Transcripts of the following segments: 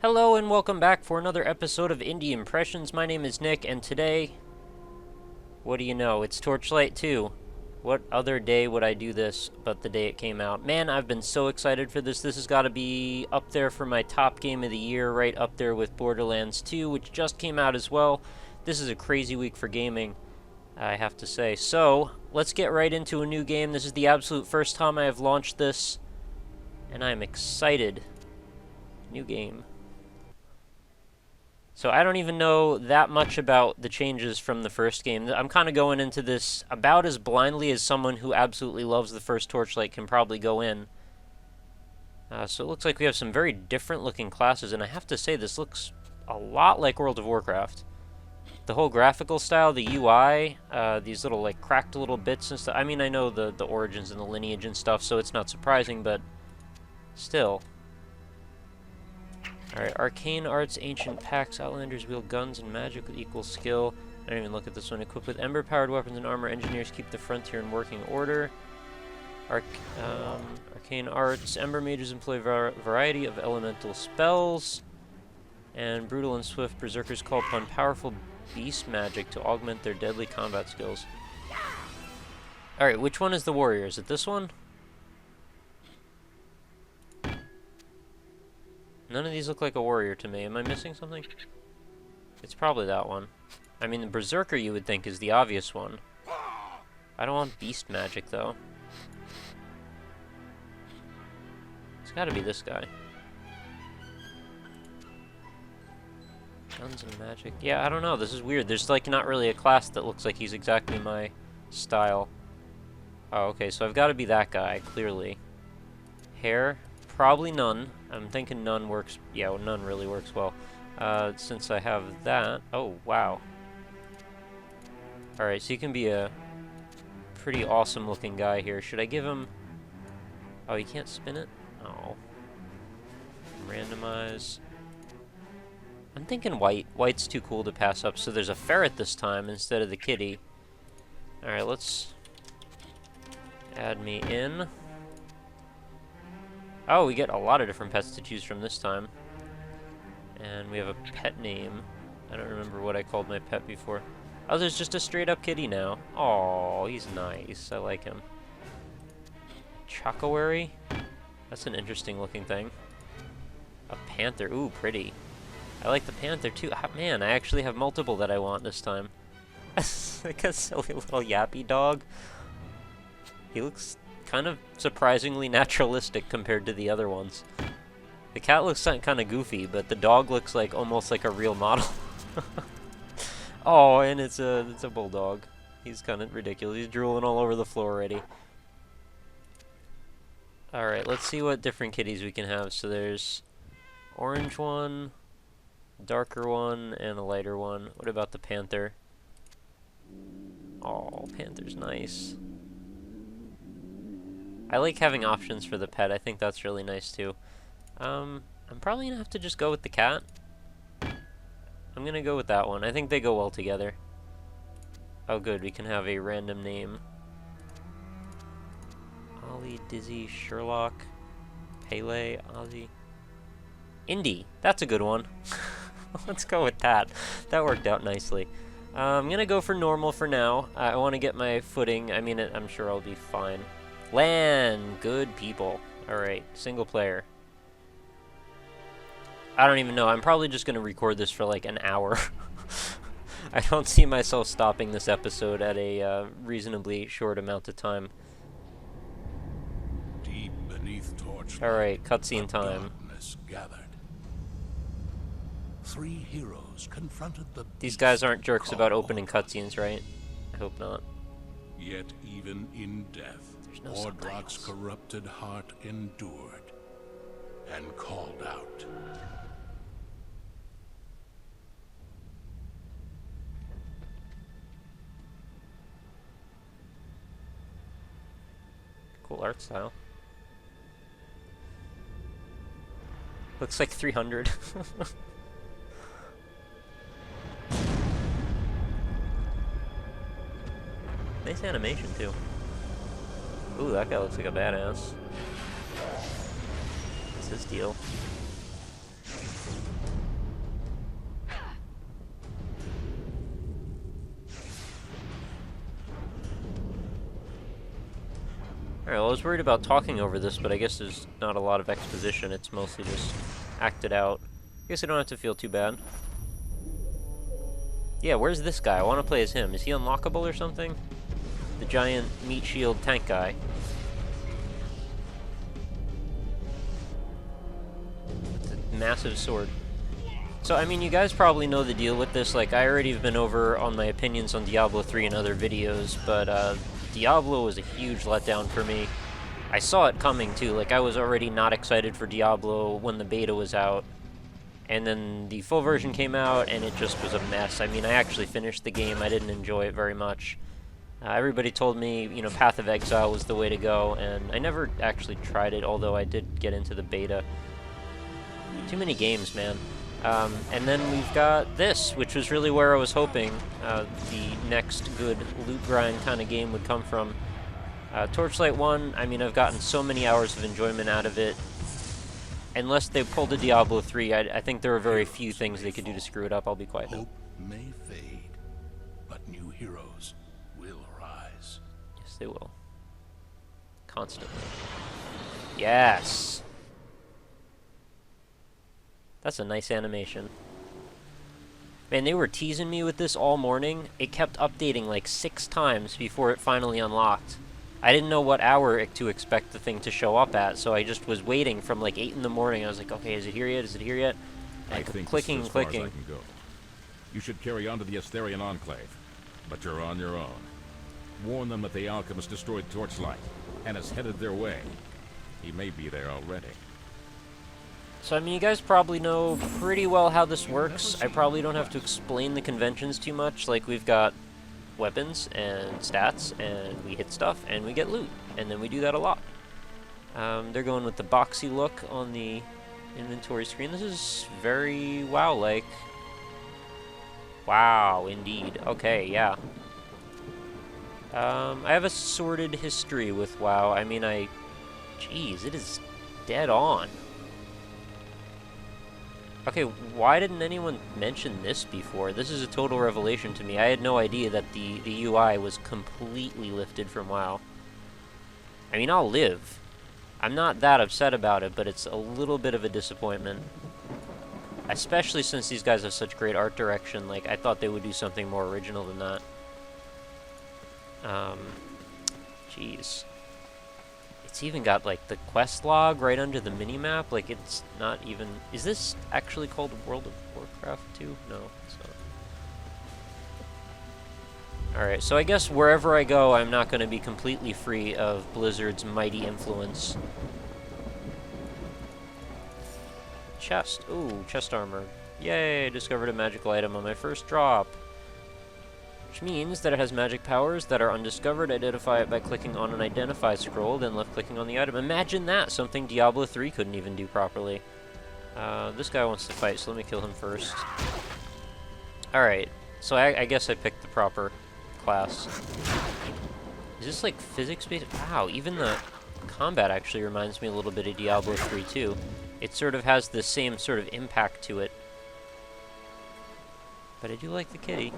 Hello and welcome back for another episode of Indie Impressions. My name is Nick, and today, what do you know, it's Torchlight 2. What other day would I do this but the day it came out? Man, I've been so excited for this. This has got to be up there for my top game of the year, right up there with Borderlands 2, which just came out as well. This is a crazy week for gaming, I have to say. So, let's get right into a new game. This is the absolute first time I have launched this, and I'm excited. New game. So I don't even know that much about the changes from the first game. I'm kind of going into this about as blindly as someone who absolutely loves the first Torchlight can probably go in. So it looks like we have some very different looking classes, and I have to say this looks a lot like World of Warcraft. The whole graphical style, the UI, these little like cracked little bits and stuff. I mean, I know the origins and the lineage and stuff, so it's not surprising, but still. Alright, arcane arts, ancient pacts, outlanders wield guns and magic with equal skill. I don't even look at this one. Equipped with ember-powered weapons and armor, engineers keep the frontier in working order. Arcane arts, ember mages employ variety of elemental spells. And brutal and swift berserkers call upon powerful beast magic to augment their deadly combat skills. Alright, which one is the warrior? Is it this one? None of these look like a warrior to me. Am I missing something? It's probably that one. I mean, the berserker you would think is the obvious one. I don't want beast magic, though. It's gotta be this guy. Guns and magic. Yeah, I don't know. This is weird. There's, like, not really a class that looks like he's exactly my style. Oh, okay, so I've gotta be that guy, clearly. Hair? Probably none. I'm thinking none works. Yeah, well, none really works well. Since I have that. Oh, wow. Alright, so you can be a pretty awesome looking guy here. Should I give him... Oh, you can't spin it? Oh. Randomize. I'm thinking white. White's too cool to pass up, so there's a ferret this time instead of the kitty. Alright, let's add me in. Oh, we get a lot of different pets to choose from this time. And we have a pet name. I don't remember what I called my pet before. Oh, there's just a straight up kitty now. Oh, he's nice. I like him. Chocowary? That's an interesting looking thing. A panther. Ooh, pretty. I like the panther too. Man, I actually have multiple that I want this time. Like a silly little yappy dog. He looks kind of surprisingly naturalistic compared to the other ones. The cat looks kind of goofy, but the dog looks like almost like a real model. Oh, and it's a bulldog. He's kind of ridiculous. He's drooling all over the floor already. Alright, let's see what different kitties we can have. So there's orange one, darker one, and a lighter one. What about the panther? Oh, panther's nice. I like having options for the pet. I think that's really nice too. I'm probably gonna have to just go with the cat. I'm gonna go with that one. I think they go well together. Oh good, we can have a random name. Ollie, Dizzy, Sherlock, Pele, Ozzy. Indy, that's a good one. Let's go with that. That worked out nicely. I'm gonna go for normal for now. I want to get my footing. I mean, I'm sure I'll be fine. Land! Good people. Alright, single player. I don't even know. I'm probably just going to record this for like an hour. I don't see myself stopping this episode at a reasonably short amount of time. Deep beneath Torchlight, alright, cutscene time. Gathered. Three heroes confronted the These guys aren't jerks about opening cutscenes, right? I hope not. Yet even in death, Ordrock's corrupted heart endured and called out. Cool art style. Looks like 300. Nice animation too. Ooh, that guy looks like a badass. his deal. Alright, well, I was worried about talking over this, but I guess there's not a lot of exposition. It's mostly just acted out. I guess I don't have to feel too bad. Yeah, where's this guy? I want to play as him. Is he unlockable or something? The giant meat shield tank guy. With the massive sword. So, I mean, you guys probably know the deal with this. Like, I already have been over on my opinions on Diablo 3 in other videos, but, Diablo was a huge letdown for me. I saw it coming, too. Like, I was already not excited for Diablo when the beta was out. And then the full version came out, and it just was a mess. I mean, I actually finished the game. I didn't enjoy it very much. Everybody told me, you know, Path of Exile was the way to go, and I never actually tried it, although I did get into the beta. Too many games, man. And then we've got this, which was really where I was hoping the next good loot grind kind of game would come from. Torchlight 1, I mean, I've gotten so many hours of enjoyment out of it. Unless they pulled a Diablo 3, I think there are very few things they could do to screw it up. I'll be quiet now. Hope may fade, but new heroes will rise. Yes, they will. Constantly. Yes! That's a nice animation. Man, they were teasing me with this all morning. It kept updating like 6 times before it finally unlocked. I didn't know what hour to expect the thing to show up at, so I just was waiting from like 8 in the morning. I was like, okay, is it here yet? Is it here yet? And I kept clicking and clicking. You should carry on to the Asterian Enclave, but you're on your own. Warn them that the alchemist destroyed Torchlight and is headed their way. He may be there already. So, I mean, you guys probably know pretty well how this works. I probably don't have to explain the conventions too much. Like, we've got weapons and stats, and we hit stuff, and we get loot. And then we do that a lot. They're going with the boxy look on the inventory screen. This is very WoW-like. Wow, indeed. Okay, yeah. I have a sordid history with WoW. I mean, Jeez, it is dead on. Okay, why didn't anyone mention this before? This is a total revelation to me. I had no idea that the UI was completely lifted from WoW. I mean, I'll live. I'm not that upset about it, but it's a little bit of a disappointment. Especially since these guys have such great art direction. Like, I thought they would do something more original than that. Jeez. It's even got, like, the quest log right under the minimap. Like, it's not even... Is this actually called World of Warcraft 2? No, it's not. Alright, so I guess wherever I go, I'm not going to be completely free of Blizzard's mighty influence. Chest. Ooh, chest armor. Yay, I discovered a magical item on my first drop. Which means that it has magic powers that are undiscovered. Identify it by clicking on an identify scroll, then left-clicking on the item. Imagine that! Something Diablo 3 couldn't even do properly. This guy wants to fight, so let me kill him first. Alright, so I guess I picked the proper class. Is this like physics-based? Wow, even the combat actually reminds me a little bit of Diablo 3 too. It sort of has the same sort of impact to it. But I do like the kitty.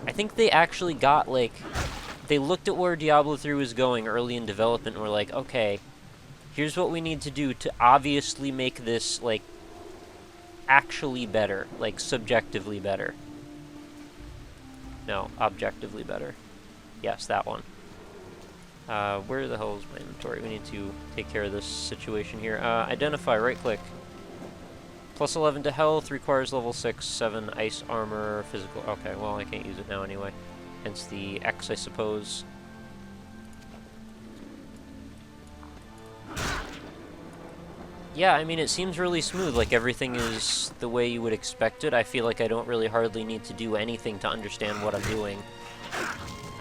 I think they actually got, like... They looked at where Diablo 3 was going early in development and were like, okay, here's what we need to do to obviously make this, like, actually better. Like, subjectively better. No, objectively better. Yes, that one. Where the hell is my inventory? We need to take care of this situation here. Identify, right-click. Plus 11 to health, requires level 6, 7 ice armor, physical... Okay, well, I can't use it now anyway. Hence the X, I suppose. Yeah, I mean, it seems really smooth, like everything is the way you would expect it. I feel like I don't really hardly need to do anything to understand what I'm doing.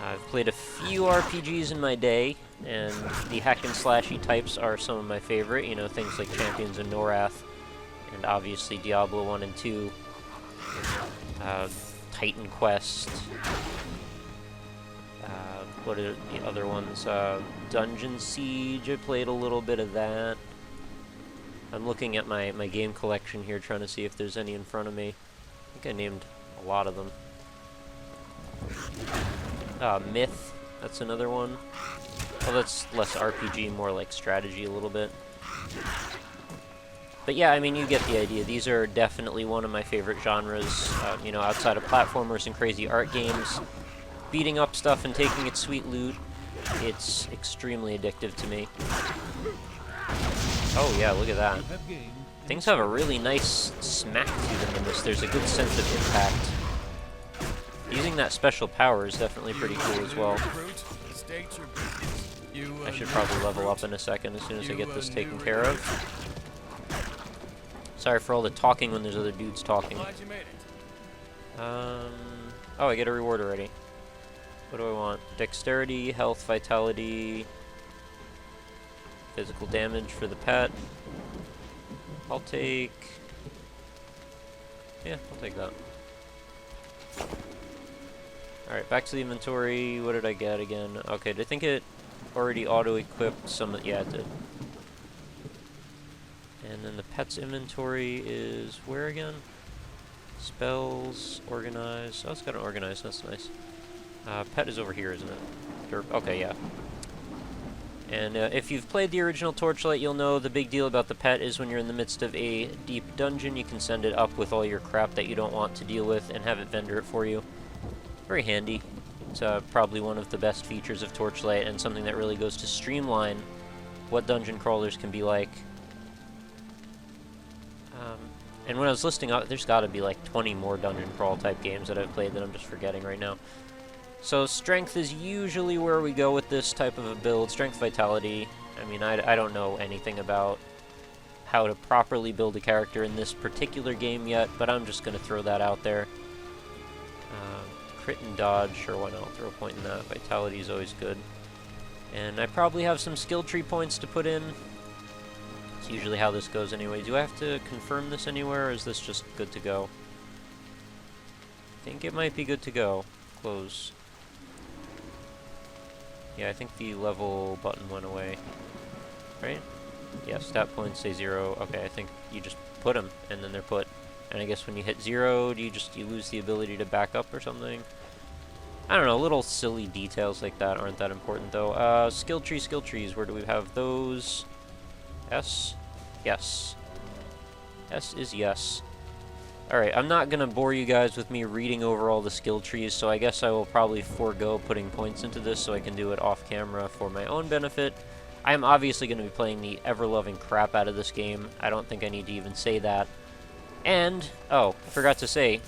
I've played a few RPGs in my day, and the hack and slashy types are some of my favorite, you know, things like Champions and Norath. And obviously Diablo 1 and 2, Titan Quest, what are the other ones? Dungeon Siege, I played a little bit of that. I'm looking at my game collection here, trying to see if there's any in front of me. I think I named a lot of them. Myth, that's another one. Well, that's less RPG, more like strategy a little bit. But yeah, I mean, you get the idea. These are definitely one of my favorite genres, you know, outside of platformers and crazy art games. Beating up stuff and taking its sweet loot, it's extremely addictive to me. Oh yeah, look at that. Things have a really nice smack to them in this. There's a good sense of impact. Using that special power is definitely pretty cool as well. I should probably level up in a second as soon as I get this taken care of. Sorry for all the talking when there's other dudes talking. Oh, I get a reward already. What do I want? Dexterity, health, vitality, physical damage for the pet. I'll take... yeah, I'll take that. Alright, back to the inventory. What did I get again? Okay, I think it already auto-equipped some of... yeah, it did. And then the pet's inventory is where again? Spells, organize. Oh, it's got an organize, that's nice. Pet is over here, isn't it? Okay, yeah. And if you've played the original Torchlight, you'll know the big deal about the pet is when you're in the midst of a deep dungeon, you can send it up with all your crap that you don't want to deal with and have it vendor it for you. Very handy. It's probably one of the best features of Torchlight and something that really goes to streamline what dungeon crawlers can be like. And when I was listing out, there's got to be like 20 more dungeon crawl type games that I've played that I'm just forgetting right now. So strength is usually where we go with this type of a build. Strength, vitality. I mean, I don't know anything about how to properly build a character in this particular game yet, but I'm just going to throw that out there. Crit and dodge, sure, why not? I'll throw a point in that. Vitality is always good. And I probably have some skill tree points to put in. It's usually how this goes anyway. Do I have to confirm this anywhere, or is this just good to go? I think it might be good to go. Close. Yeah, I think the level button went away. Right? Yeah, stat points say 0. Okay, I think you just put them, and then they're put. And I guess when you hit 0, do you lose the ability to back up or something? I don't know, little silly details like that aren't that important, though. Skill trees, where do we have those? S? Yes. S is yes. Alright, I'm not going to bore you guys with me reading over all the skill trees, so I guess I will probably forego putting points into this so I can do it off camera for my own benefit. I am obviously going to be playing the ever-loving crap out of this game. I don't think I need to even say that. And, oh, I forgot to say,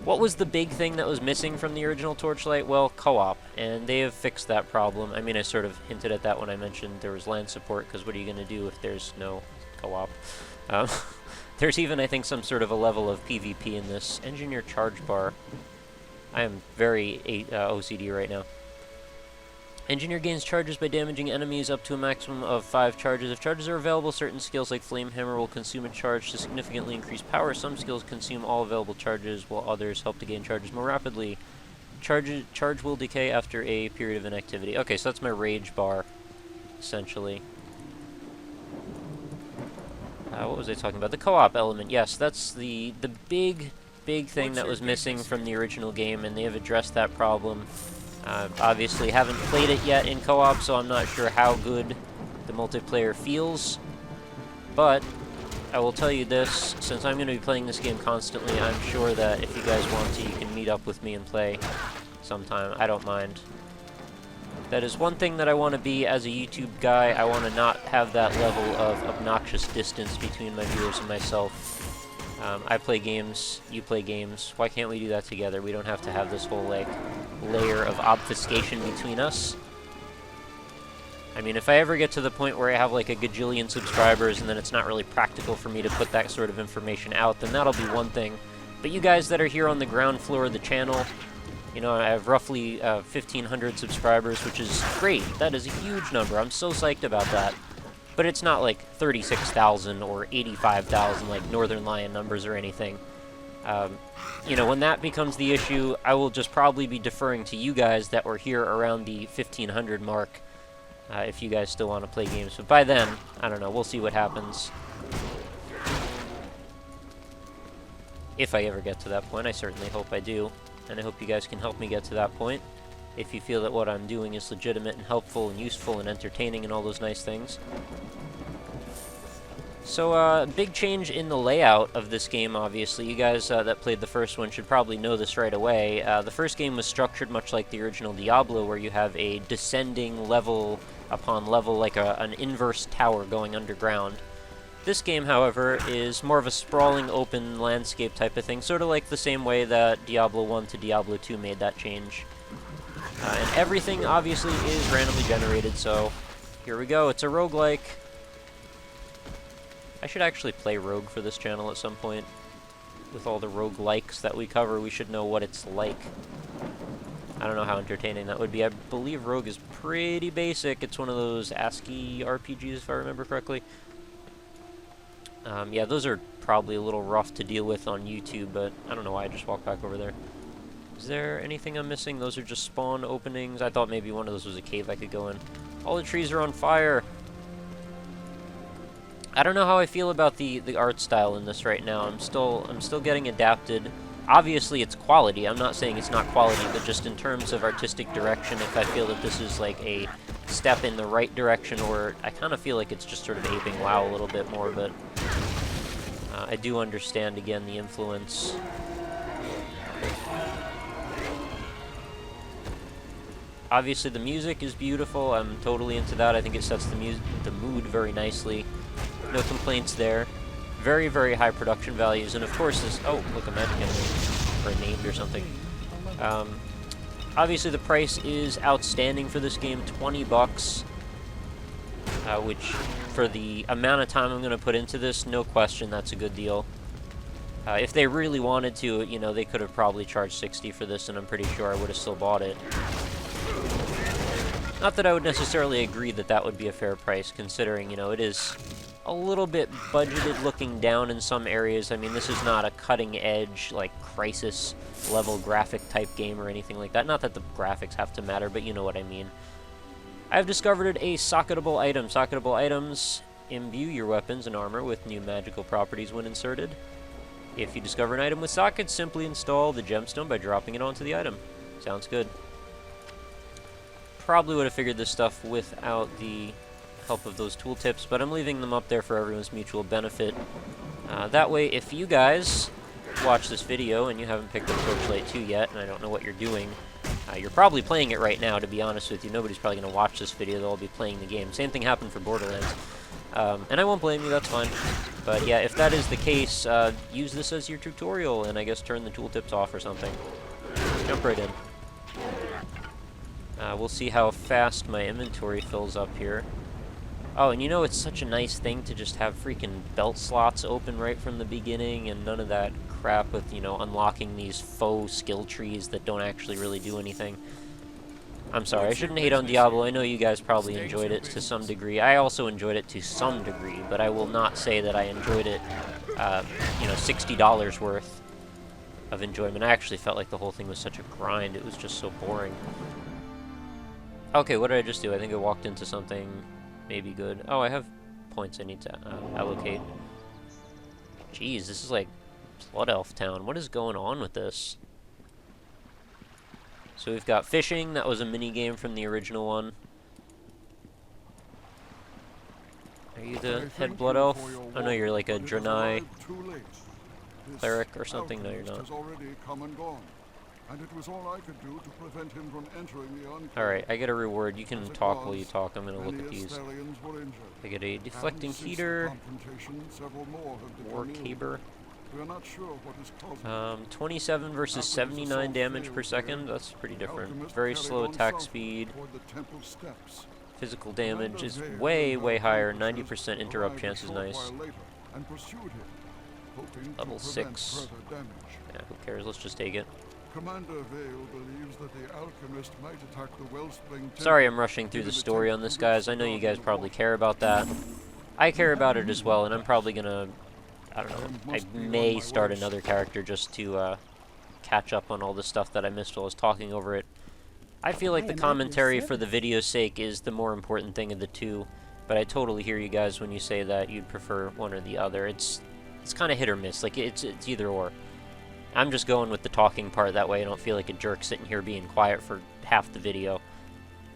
what was the big thing that was missing from the original Torchlight? Well, co-op, and they have fixed that problem. I mean, I sort of hinted at that when I mentioned there was LAN support, because what are you going to do if there's no co-op? There's even, I think, some sort of a level of PvP in this. Engineer charge bar. I am very OCD right now. Engineer gains charges by damaging enemies up to a maximum of 5 charges. If charges are available, certain skills like Flame Hammer will consume a charge to significantly increase power. Some skills consume all available charges, while others help to gain charges more rapidly. Charge will decay after a period of inactivity. Okay, so that's my rage bar, essentially. What was I talking about? The co-op element. Yes, that's the big thing that was missing from the original game, and they have addressed that problem. Obviously haven't played it yet in co-op, so I'm not sure how good the multiplayer feels. But I will tell you this, since I'm going to be playing this game constantly, I'm sure that if you guys want to, you can meet up with me and play sometime. I don't mind. That is one thing that I want to be as a YouTube guy. I want to not have that level of obnoxious distance between my viewers and myself. I play games, you play games. Why can't we do that together? We don't have to have this whole, like, layer of obfuscation between us. I mean, if I ever get to the point where I have, like, a gajillion subscribers and then it's not really practical for me to put that sort of information out, then that'll be one thing. But you guys that are here on the ground floor of the channel, you know, I have roughly 1,500 subscribers, which is great. That is a huge number. I'm so psyched about that. But it's not like 36,000 or 85,000 like Northern Lion numbers or anything. You know, when that becomes the issue, I will just probably be deferring to you guys that were here around the 1,500 mark, if you guys still want to play games. But by then, I don't know, we'll see what happens. If I ever get to that point. I certainly hope I do. And I hope you guys can help me get to that point. If you feel that what I'm doing is legitimate and helpful and useful and entertaining and all those nice things. So, big change in the layout of this game, obviously. You guys that played the first one should probably know this right away. The first game was structured much like the original Diablo, where you have a descending level upon level, like an inverse tower going underground. This game, however, is more of a sprawling open landscape type of thing, sort of like the same way that Diablo 1 to Diablo 2 made that change. And everything, obviously, is randomly generated, so here we go. It's a roguelike. I should actually play Rogue for this channel at some point. With all the roguelikes that we cover, we should know what it's like. I don't know how entertaining that would be. I believe Rogue is pretty basic. It's one of those ASCII RPGs, if I remember correctly. Yeah, those are probably a little rough to deal with on YouTube, but I don't know why I just walked back over there. Is there anything I'm missing? Those are just spawn openings. I thought maybe one of those was a cave I could go in. All the trees are on fire! I don't know how I feel about the art style in this right now. I'm still getting adapted. Obviously, it's quality. I'm not saying it's not quality, but just in terms of artistic direction, if I feel that this is like a step in the right direction, or I kind of feel like it's just sort of aping WoW a little bit more, but I do understand, again, the influence. Obviously, the music is beautiful. I'm totally into that. I think it sets the mood very nicely. No complaints there. Very, very high production values, and of course this... Oh, look, a magic enemy. Or a named or something. Obviously the price is outstanding for this game, 20 bucks. Which, for the amount of time I'm going to put into this, no question that's a good deal. If they really wanted to, you know, they could have probably charged 60 for this, and I'm pretty sure I would have still bought it. Not that I would necessarily agree that that would be a fair price, considering, you know, it is a little bit budgeted looking down in some areas. I mean, this is not a cutting-edge, like, Crisis-level graphic-type game or anything like that. Not that the graphics have to matter, but you know what I mean. I've discovered a socketable item. Socketable items imbue your weapons and armor with new magical properties when inserted. If you discover an item with sockets, simply install the gemstone by dropping it onto the item. Sounds good. Probably would have figured this stuff without the help of those tooltips, but I'm leaving them up there for everyone's mutual benefit. That way, if you guys watch this video and you haven't picked up Torchlight 2 yet, and I don't know what you're doing, you're probably playing it right now, to be honest with you. Nobody's probably going to watch this video, they'll all be playing the game. Same thing happened for Borderlands. And I won't blame you, that's fine. But yeah, if that is the case, use this as your tutorial, and I guess turn the tooltips off or something. Jump right in. We'll see how fast my inventory fills up here. Oh, and you know, it's such a nice thing to just have freaking belt slots open right from the beginning, and none of that crap with, you know, unlocking these faux skill trees that don't actually really do anything. I'm sorry, I shouldn't hate on Diablo. I know you guys probably enjoyed it to some degree. I also enjoyed it to some degree, but I will not say that I enjoyed it, you know, $60 worth of enjoyment. I actually felt like the whole thing was such a grind. It was just so boring. Okay, what did I just do? I think I walked into something maybe good. Oh, I have points I need to allocate. Jeez, this is like Blood Elf Town. What is going on with this? So we've got fishing. That was a mini game from the original one. Are you the head Blood Elf? Oh no, you're like a Draenei cleric or something. No, you're not. And it was all I could do to prevent him from entering the enclave. Alright, I get a reward. You can talk while you talk. I'm going to look at these. I get a deflecting heater. War caber. 27 versus 79 damage per second. That's pretty different. Very slow attack speed. Physical damage is way, way higher. 90% interrupt chance is nice. Level 6. Yeah, who cares? Let's just take it. Commander Vale believes that the alchemist might attack the wellspring. Sorry I'm rushing through the story on this, guys. I know you guys probably care about that. I care about it as well, and I'm probably gonna... I don't know. I may start another character just to catch up on all the stuff that I missed while I was talking over it. I feel like the commentary for the video's sake is the more important thing of the two, but I totally hear you guys when you say that you'd prefer one or the other. It's kind of hit or miss. Like, it's either or. I'm just going with the talking part, that way I don't feel like a jerk sitting here being quiet for half the video.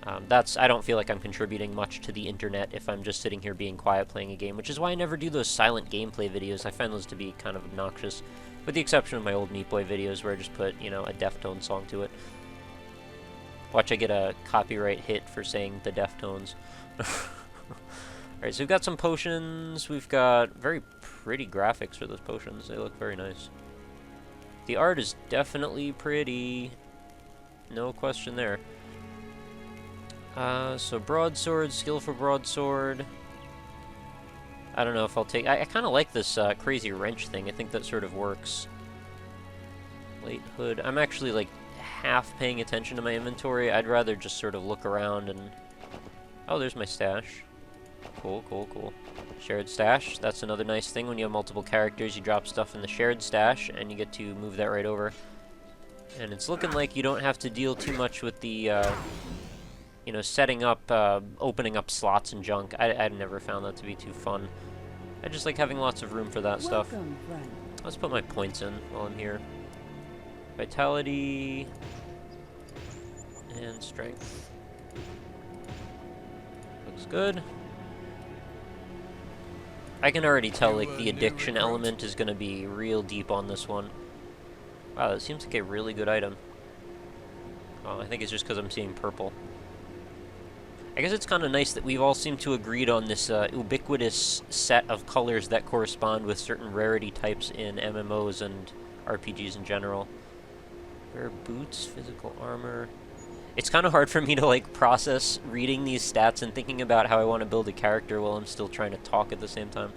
I don't feel like I'm contributing much to the internet if I'm just sitting here being quiet playing a game, which is why I never do those silent gameplay videos. I find those to be kind of obnoxious, with the exception of my old Meat Boy videos where I just put, you know, a Deftone song to it. Watch I get a copyright hit for saying the Deftones. Alright, so we've got some potions. We've got very pretty graphics for those potions. They look very nice. The art is definitely pretty. No question there. So broadsword, skillful broadsword. I don't know if I'll take... I kind of like this crazy wrench thing. I think that sort of works. Light hood. I'm actually, like, half paying attention to my inventory. I'd rather just sort of look around and... Oh, there's my stash. Cool, cool, cool. Shared stash. That's another nice thing. When you have multiple characters, you drop stuff in the shared stash, and you get to move that right over. And it's looking like you don't have to deal too much with the... you know, setting up, opening up slots and junk. I've never found that to be too fun. I just like having lots of room for that stuff. Let's put my points in while I'm here. Vitality and strength. Looks good. I can already tell, like, the addiction element is going to be real deep on this one. Wow, that seems like a really good item. Oh, I think it's just because I'm seeing purple. I guess it's kind of nice that we've all seemed to agreed on this ubiquitous set of colors that correspond with certain rarity types in MMOs and RPGs in general. Rare boots, physical armor. It's kind of hard for me to, like, process reading these stats and thinking about how I want to build a character while I'm still trying to talk at the same time.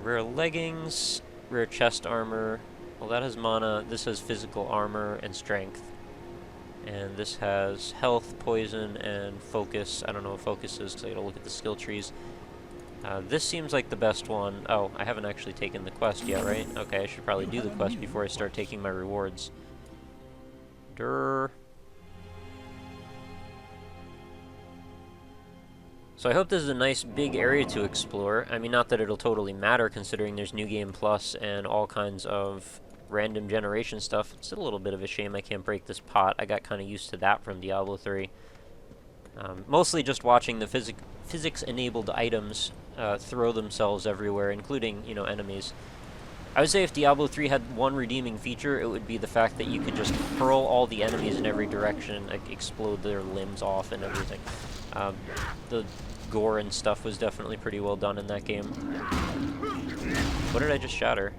Rare leggings, rare chest armor. Well, that has mana. This has physical armor and strength. And this has health, poison, and focus. I don't know what focus is because I gotta look at the skill trees. This seems like the best one. Oh, I haven't actually taken the quest yet, right? Okay, I should probably do the quest before I start taking my rewards. Durr. So I hope this is a nice big area to explore. I mean, not that it'll totally matter considering there's New Game Plus and all kinds of random generation stuff. It's a little bit of a shame I can't break this pot. I got kind of used to that from Diablo 3. Mostly just watching the physics-enabled items throw themselves everywhere, including, you know, enemies. I would say if Diablo 3 had one redeeming feature, it would be the fact that you could just hurl all the enemies in every direction, like, explode their limbs off and everything. The gore and stuff was definitely pretty well done in that game. What did I just shatter?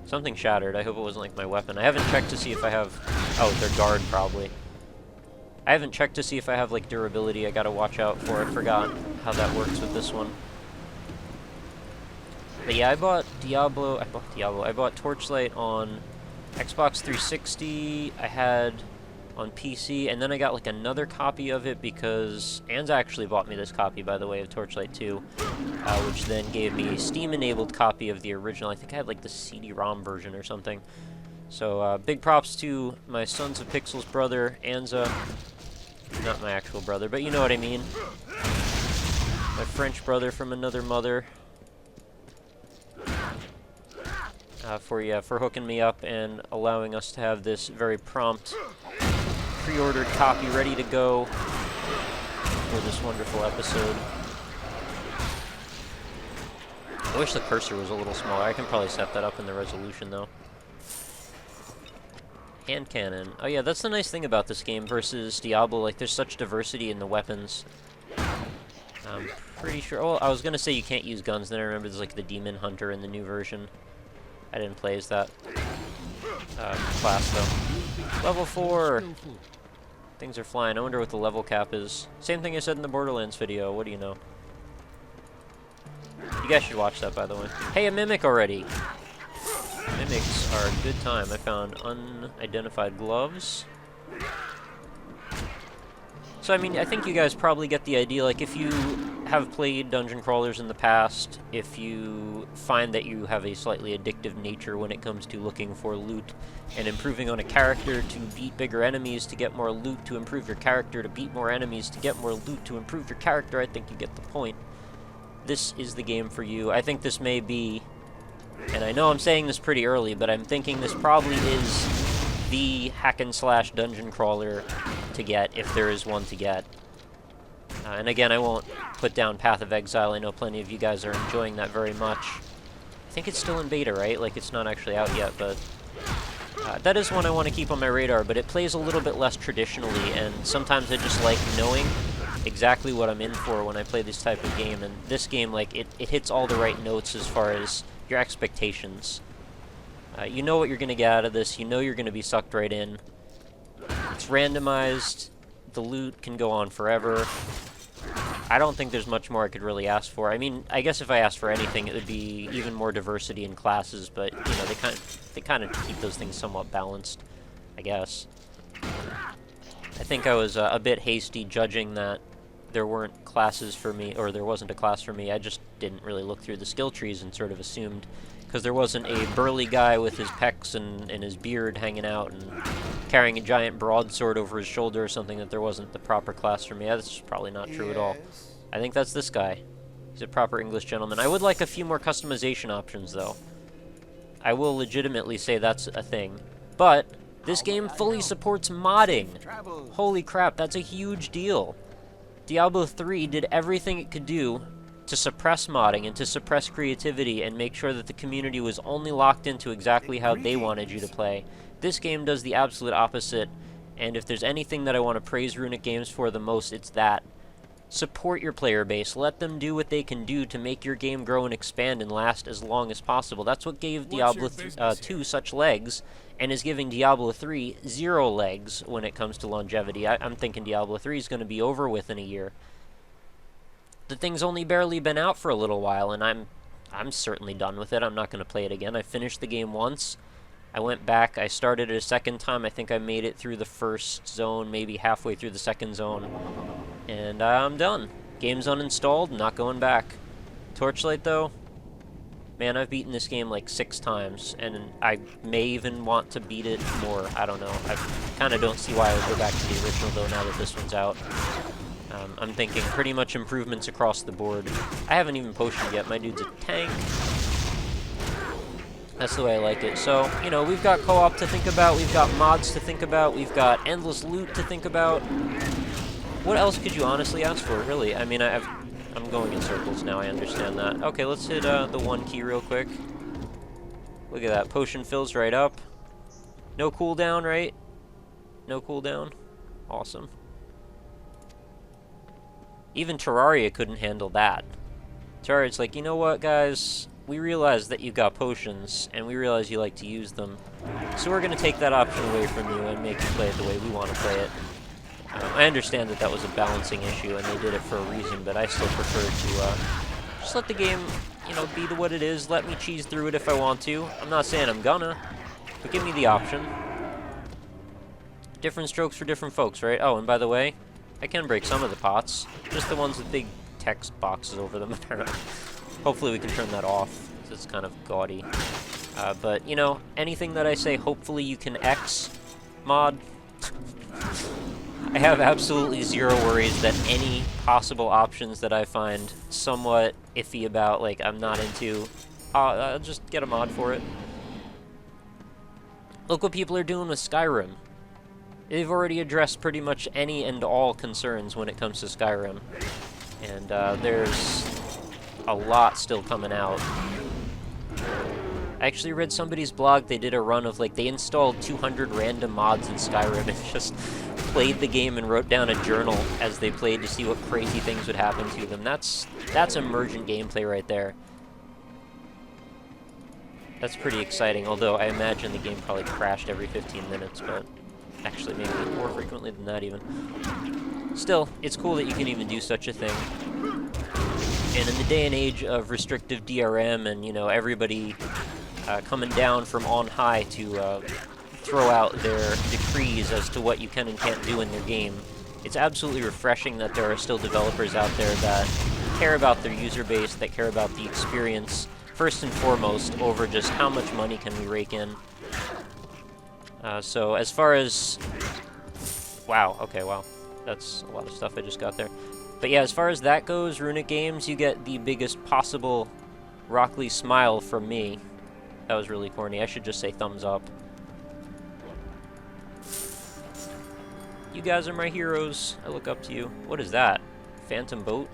Something shattered. I hope it wasn't like my weapon. I haven't checked to see if I have... Oh, their guard, probably. I haven't checked to see if I have, like, durability I gotta watch out for. I forgot how that works with this one. But yeah, I bought Torchlight on Xbox 360. I had on PC, and then I got, like, another copy of it because Anza actually bought me this copy, by the way, of Torchlight 2, which then gave me a Steam-enabled copy of the original. I think I had, like, the CD-ROM version or something. So, big props to my Sons of Pixels brother, Anza. Not my actual brother, but you know what I mean. My French brother from another mother. For hooking me up and allowing us to have this very prompt pre-ordered copy ready to go for this wonderful episode. I wish the cursor was a little smaller. I can probably set that up in the resolution though. Hand cannon. Oh yeah, that's the nice thing about this game versus Diablo. Like, there's such diversity in the weapons. I'm pretty sure... Oh, I was gonna say you can't use guns, then I remember there's, like, the Demon Hunter in the new version. I didn't play as that class, though. Level 4! Things are flying. I wonder what the level cap is. Same thing I said in the Borderlands video. What do you know? You guys should watch that, by the way. Hey, a mimic already! Mimics are a good time. I found unidentified gloves. So, I mean, I think you guys probably get the idea. Like, if you have played dungeon crawlers in the past, if you find that you have a slightly addictive nature when it comes to looking for loot and improving on a character to beat bigger enemies to get more loot, to improve your character to beat more enemies, to get more loot to improve your character, I think you get the point. This is the game for you. I think this may be And I know I'm saying this pretty early, but I'm thinking this probably is the hack-and-slash dungeon crawler to get, if there is one to get. And again, I won't put down Path of Exile. I know plenty of you guys are enjoying that very much. I think it's still in beta, right? Like, it's not actually out yet, but... that is one I want to keep on my radar, but it plays a little bit less traditionally, and sometimes I just like knowing exactly what I'm in for when I play this type of game, and this game, like, it hits all the right notes as far as your expectations. You know what you're going to get out of this, you know you're going to be sucked right in. It's randomized, the loot can go on forever. I don't think there's much more I could really ask for. I mean, I guess if I asked for anything, it would be even more diversity in classes, but, you know, they kind of keep those things somewhat balanced, I guess. I think I was a bit hasty judging that there weren't classes for me, or there wasn't a class for me. I just didn't really look through the skill trees and sort of assumed, because there wasn't a burly guy with his pecs and his beard hanging out and carrying a giant broadsword over his shoulder or something, that there wasn't the proper class for me. That's just probably not true at all. I think that's this guy. He's a proper English gentleman. I would like a few more customization options, though. I will legitimately say that's a thing. But this game fully supports modding. Holy crap, that's a huge deal. Diablo 3 did everything it could do to suppress modding and to suppress creativity and make sure that the community was only locked into exactly how they wanted you to play. This game does the absolute opposite, and if there's anything that I want to praise Runic Games for the most, it's that. Support your player base. Let them do what they can do to make your game grow and expand and last as long as possible. That's what gave Diablo 2 such legs, and is giving Diablo 3 0 legs when it comes to longevity. I'm thinking Diablo 3 is going to be over within a year. The thing's only barely been out for a little while, and I'm certainly done with it. I'm not going to play it again. I finished the game once. I went back, I started it a second time. I think I made it through the first zone, maybe halfway through the second zone. And I'm done. Game's uninstalled, not going back. Torchlight, though, man, I've beaten this game like 6 times, and I may even want to beat it more. I don't know. I kind of don't see why I would go back to the original, though, now that this one's out. I'm thinking pretty much improvements across the board. I haven't even potioned yet. My dude's a tank. That's the way I like it. So, you know, we've got co-op to think about, we've got mods to think about, we've got endless loot to think about. What else could you honestly ask for, really? I mean, I'm going in circles now, I understand that. Okay, let's hit the 1 key real quick. Look at that, potion fills right up. No cooldown, right? No cooldown? Awesome. Even Terraria couldn't handle that. Terraria's like, you know what, guys? We realize that you got potions, and we realize you like to use them. So we're going to take that option away from you and make you play it the way we want to play it. I understand that that was a balancing issue, and they did it for a reason, but I still prefer to just let the game, you know, be what it is. Let me cheese through it if I want to. I'm not saying I'm gonna, but give me the option. Different strokes for different folks, right? Oh, and by the way, I can break some of the pots, just the ones with big text boxes over them, apparently. Hopefully we can turn that off, because it's kind of gaudy. But, you know, anything that I say, hopefully you can X mod. I have absolutely zero worries that any possible options that I find somewhat iffy about, like, I'm not into, I'll just get a mod for it. Look what people are doing with Skyrim. They've already addressed pretty much any and all concerns when it comes to Skyrim. And there's a lot still coming out. I actually read somebody's blog, they did a run of, like, they installed 200 random mods in Skyrim and just played the game and wrote down a journal as they played to see what crazy things would happen to them. That's emergent gameplay right there. That's pretty exciting, although I imagine the game probably crashed every 15 minutes, but actually maybe more frequently than that even. Still, it's cool that you can even do such a thing. And in the day and age of restrictive DRM and, you know, everybody coming down from on high to throw out their decrees as to what you can and can't do in their game, it's absolutely refreshing that there are still developers out there that care about their user base, that care about the experience, first and foremost, over just how much money can we rake in. So as far as... Wow, okay, wow. That's a lot of stuff I just got there. But yeah, as far as that goes, Runic Games, you get the biggest possible RockLeeSmile from me. That was really corny. I should just say thumbs up. You guys are my heroes. I look up to you. What is that? Phantom boat?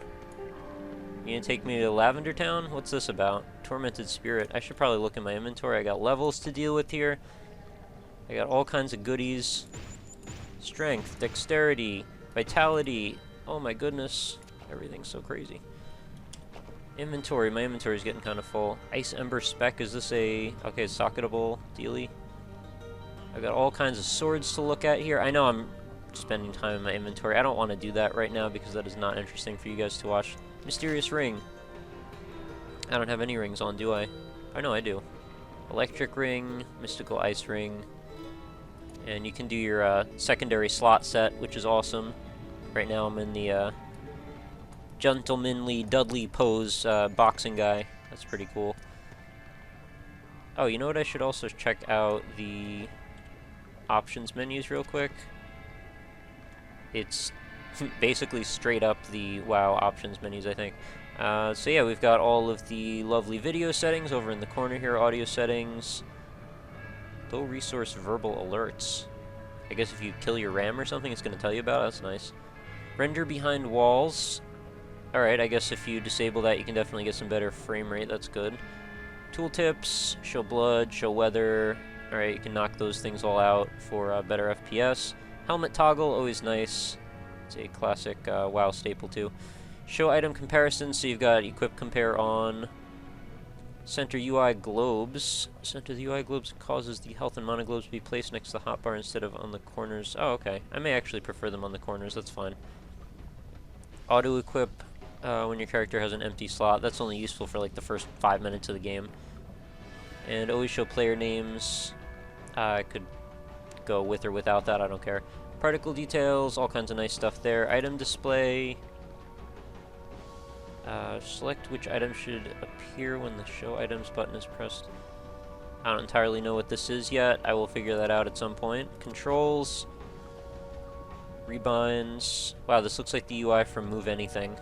You gonna take me to Lavender Town? What's this about? Tormented spirit. I should probably look in my inventory. I got levels to deal with here. I got all kinds of goodies. Strength, dexterity, vitality. Oh my goodness. Everything's so crazy. Inventory. My inventory is getting kind of full. Ice Ember Spec. Is this a... Okay, socketable dealie? I got all kinds of swords to look at here. I know I'm spending time in my inventory. I don't want to do that right now because that is not interesting for you guys to watch. Mysterious ring. I don't have any rings on, do I? I know I do. Electric ring, mystical ice ring. And you can do your secondary slot set, which is awesome. Right now I'm in the gentlemanly Dudley pose boxing guy. That's pretty cool. Oh, you know what? I should also check out the options menus real quick. It's basically straight up the WoW options menus, I think. So yeah, we've got all of the lovely video settings over in the corner here. Audio settings. Low resource verbal alerts. I guess if you kill your RAM or something, it's going to tell you about it. That's nice. Render behind walls. Alright, I guess if you disable that, you can definitely get some better frame rate. That's good. Tooltips. Show blood. Show weather. Alright, you can knock those things all out for better FPS. Helmet toggle, always nice. It's a classic WoW staple too. Show item comparison, so you've got equip compare on. Center UI globes. Center the UI globes causes the health and mana globes to be placed next to the hotbar instead of on the corners. Oh, okay. I may actually prefer them on the corners, that's fine. Auto equip when your character has an empty slot. That's only useful for like the first 5 minutes of the game. And always show player names. I could go with or without that, I don't care. Particle details, all kinds of nice stuff there. Item display. Select which item should appear when the show items button is pressed. I don't entirely know what this is yet. I will figure that out at some point. Controls. Rebinds. Wow, this looks like the UI from Move Anything.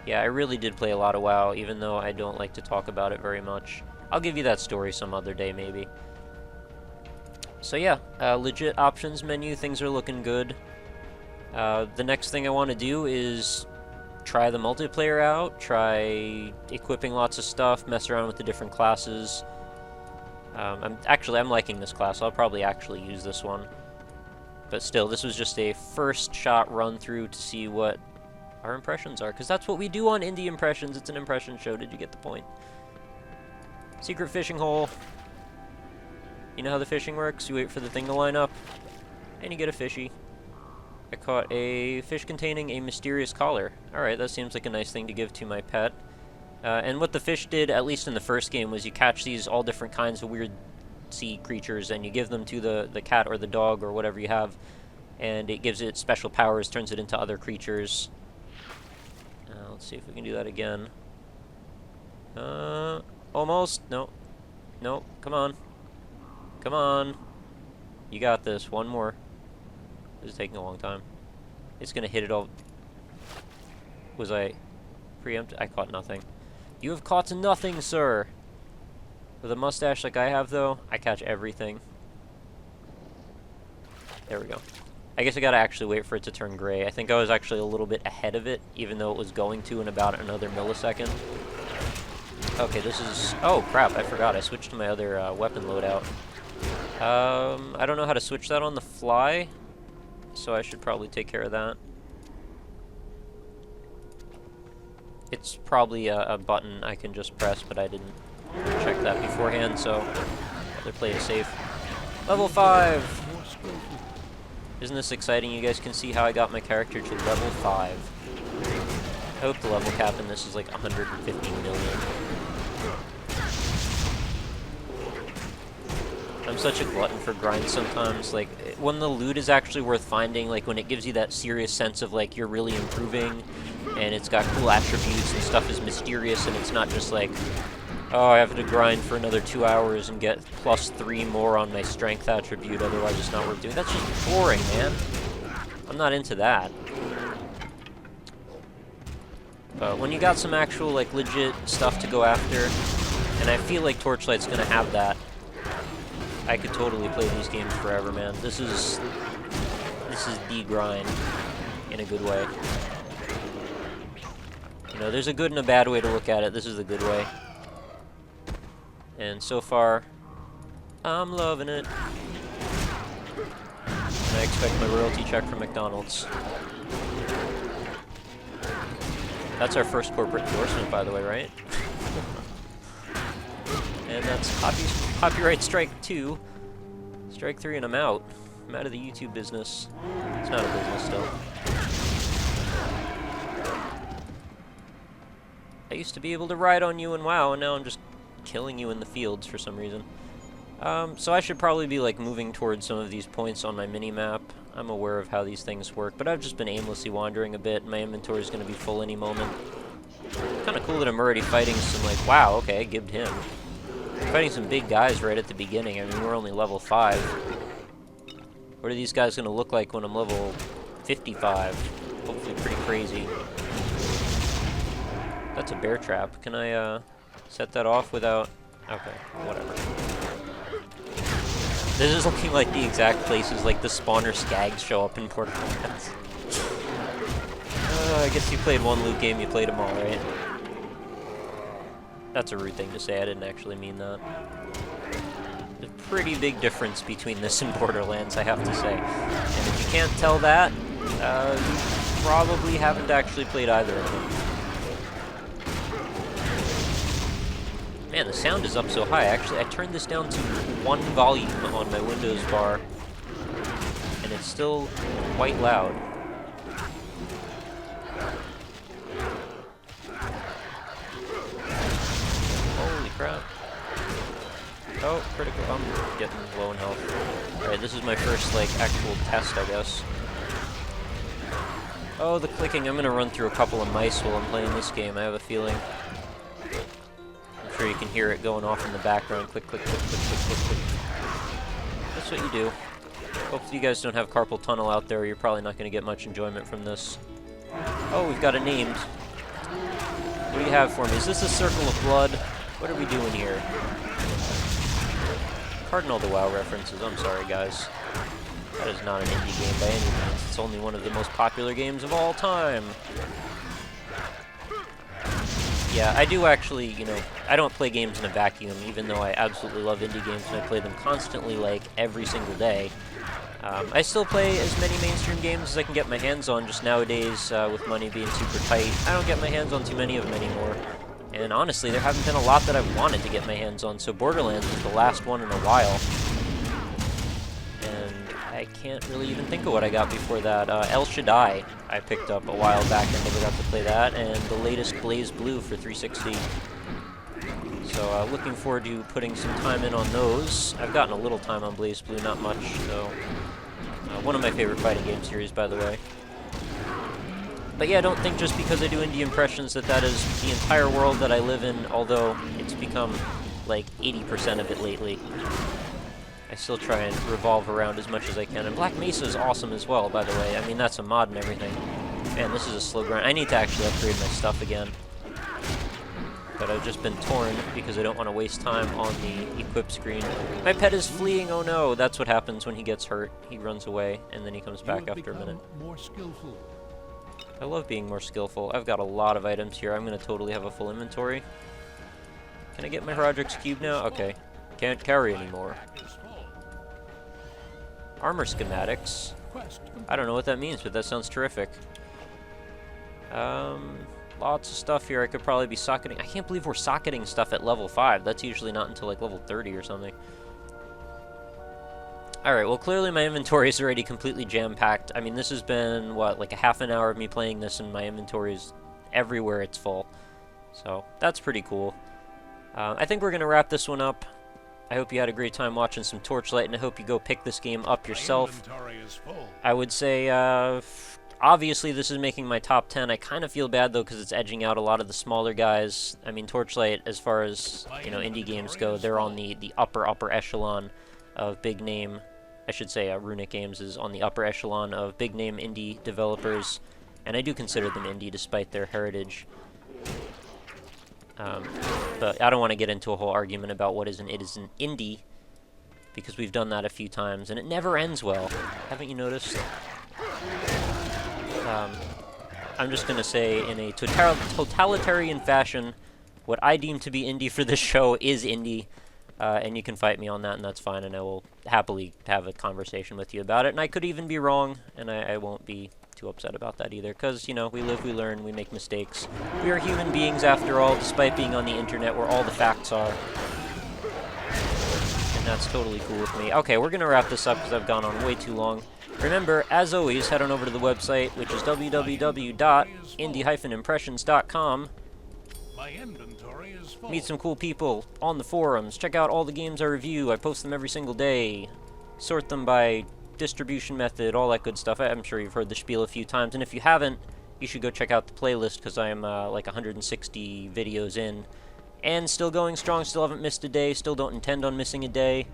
Yeah, I really did play a lot of WoW, even though I don't like to talk about it very much. I'll give you that story some other day, maybe. So yeah, legit options menu, things are looking good. The next thing I want to do is try the multiplayer out, try equipping lots of stuff, mess around with the different classes. I'm liking this class, I'll probably actually use this one. But still, this was just a first shot run through to see what our impressions are, because that's what we do on Indie Impressions. It's an impression show. Did you get the point? Secret fishing hole. You know how the fishing works? You wait for the thing to line up, and you get a fishy. I caught a fish containing a mysterious collar. Alright, that seems like a nice thing to give to my pet. And what the fish did, at least in the first game, was you catch these all different kinds of weird sea creatures, and you give them to the cat or the dog or whatever you have, and it gives it special powers, turns it into other creatures. Let's see if we can do that again. Almost. No. No, come on. Come on. You got this. One more. This is taking a long time. It's gonna hit it all. Was I preempted? I caught nothing. You have caught nothing, sir. With a mustache like I have, though, I catch everything. There we go. I guess I gotta actually wait for it to turn gray. I think I was actually a little bit ahead of it, even though it was going to in about another millisecond. Okay, this is... Oh, crap, I forgot. I switched to my other weapon loadout. I don't know how to switch that on the fly, so I should probably take care of that. It's probably a button I can just press, but I didn't check that beforehand, so I'd rather play it safe. Level 5! Isn't this exciting? You guys can see how I got my character to level 5. I hope the level cap in this is like 150 million. I'm such a glutton for grind sometimes. Like, when the loot is actually worth finding, like when it gives you that serious sense of like you're really improving, and it's got cool attributes and stuff is mysterious, and it's not just like, oh, I have to grind for another 2 hours and get +3 more on my strength attribute, otherwise it's not worth doing. That's just boring, man. I'm not into that. But when you got some actual, like, legit stuff to go after, And I feel like Torchlight's gonna have that. I could totally play these games forever, man. This is the grind in a good way. You know, there's a good and a bad way to look at it. This is the good way. And so far, I'm loving it. And I expect my royalty check from McDonald's. That's our first corporate endorsement, by the way, right? And that's copyright strike 2. Strike 3 and I'm out. I'm out of the YouTube business. It's not a business still. I used to be able to ride on you in WoW, and now I'm just killing you in the fields for some reason. So I should probably be like moving towards some of these points on my mini-map. I'm aware of how these things work, but I've just been aimlessly wandering a bit. My inventory is going to be full any moment. Kind of cool that I'm already fighting some, like, wow, okay, I gibbed him. Fighting some big guys right at the beginning. I mean, we're only level 5. What are these guys going to look like when I'm level 55? Hopefully pretty crazy. That's a bear trap. Can I set that off without... Okay, whatever. This is looking like the exact places like the spawner skags show up in Borderlands. I guess you played one loot game, you played them all, right? That's a rude thing to say, I didn't actually mean that. There's a pretty big difference between this and Borderlands, I have to say. And if you can't tell that, you probably haven't actually played either of them. Man, the sound is up so high. Actually, I turned this down to 1 volume on my Windows bar, and it's still quite loud. Holy crap. Oh, critical. I'm getting low in health. Alright, this is my first, like, actual test, I guess. Oh, the clicking. I'm gonna run through a couple of mice while I'm playing this game, I have a feeling. I'm sure you can hear it going off in the background. Click, click, click, click, click, click, click. That's what you do. Hopefully you guys don't have carpal tunnel out there, or you're probably not going to get much enjoyment from this. Oh, we've got it named. What do you have for me? Is this a circle of blood? What are we doing here? Pardon all the WoW references. I'm sorry, guys. That is not an indie game by any means. It's only one of the most popular games of all time. Yeah, I do actually, you know, I don't play games in a vacuum, even though I absolutely love indie games and I play them constantly, like, every single day. I still play as many mainstream games as I can get my hands on, just nowadays, with money being super tight. I don't get my hands on too many of them anymore. And honestly, there haven't been a lot that I've wanted to get my hands on, so Borderlands was the last one in a while. And I can't really even think of what I got before that. El Shaddai I picked up a while back and never got to play that, and the latest Blaze Blue for 360. So looking forward to putting some time in on those. I've gotten a little time on Blaze Blue, not much, so... one of my favorite fighting game series, by the way. But yeah, don't think just because I do indie impressions that that is the entire world that I live in, although it's become like 80% of it lately. I still try and revolve around as much as I can. And Black Mesa is awesome as well, by the way. I mean, that's a mod and everything. Man, this is a slow grind. I need to actually upgrade my stuff again. But I've just been torn because I don't want to waste time on the equip screen. My pet is fleeing, oh no! That's what happens when he gets hurt. He runs away, and then he comes back after a minute. More skillful. I love being more skillful. I've got a lot of items here. I'm going to totally have a full inventory. Can I get my Roderick's Cube now? Okay. Can't carry anymore. Armor schematics. I don't know what that means, but that sounds terrific. Lots of stuff here. I could probably be socketing. I can't believe we're socketing stuff at level 5. That's usually not until like level 30 or something. Alright, well clearly my inventory is already completely jam-packed. I mean, this has been, what, like a half an hour of me playing this and my inventory is everywhere it's full. So, that's pretty cool. I think we're going to wrap this one up. I hope you had a great time watching some Torchlight, and I hope you go pick this game up yourself. I would say, obviously this is making my top 10. I kind of feel bad, though, because it's edging out a lot of the smaller guys. I mean, Torchlight, as far as, you know, indie games go, they're on the upper echelon of big name. I should say Runic Games is on the upper echelon of big name indie developers, and I do consider them indie despite their heritage. But I don't want to get into a whole argument about what is an indie, because we've done that a few times, and it never ends well. Haven't you noticed? I'm just going to say, in a totalitarian fashion, what I deem to be indie for this show is indie, and you can fight me on that, and that's fine, and I will happily have a conversation with you about it. And I could even be wrong, and I won't be too upset about that either, because, you know, we live, we learn, we make mistakes. We are human beings after all, despite being on the internet where all the facts are. And that's totally cool with me. Okay, we're going to wrap this up because I've gone on way too long. Remember, as always, head on over to the website, which is www.indie-impressions.com. My inventory is full. Meet some cool people on the forums. Check out all the games I review. I post them every single day. Sort them by distribution method, all that good stuff. I'm sure you've heard the spiel a few times, and if you haven't, you should go check out the playlist, because I am like 160 videos in, and still going strong, still haven't missed a day, still don't intend on missing a day.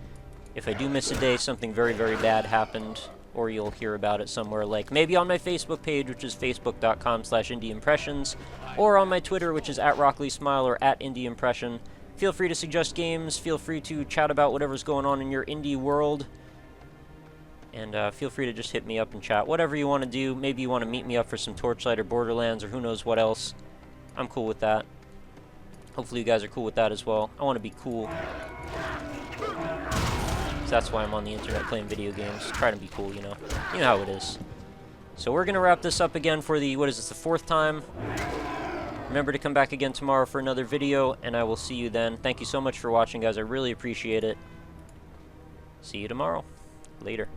If I do miss a day, something very, very bad happened, or you'll hear about it somewhere, like maybe on my Facebook page, which is facebook.com/indieimpressions, or on my Twitter, which is @RockLeeSmile or @indieimpression. Feel free to suggest games, feel free to chat about whatever's going on in your indie world, and feel free to just hit me up and chat. Whatever you want to do. Maybe you want to meet me up for some Torchlight or Borderlands or who knows what else. I'm cool with that. Hopefully you guys are cool with that as well. I want to be cool. So that's why I'm on the internet playing video games. Trying to be cool, you know. You know how it is. So we're going to wrap this up again for the, what is this, the 4th time? Remember to come back again tomorrow for another video, and I will see you then. Thank you so much for watching, guys. I really appreciate it. See you tomorrow. Later.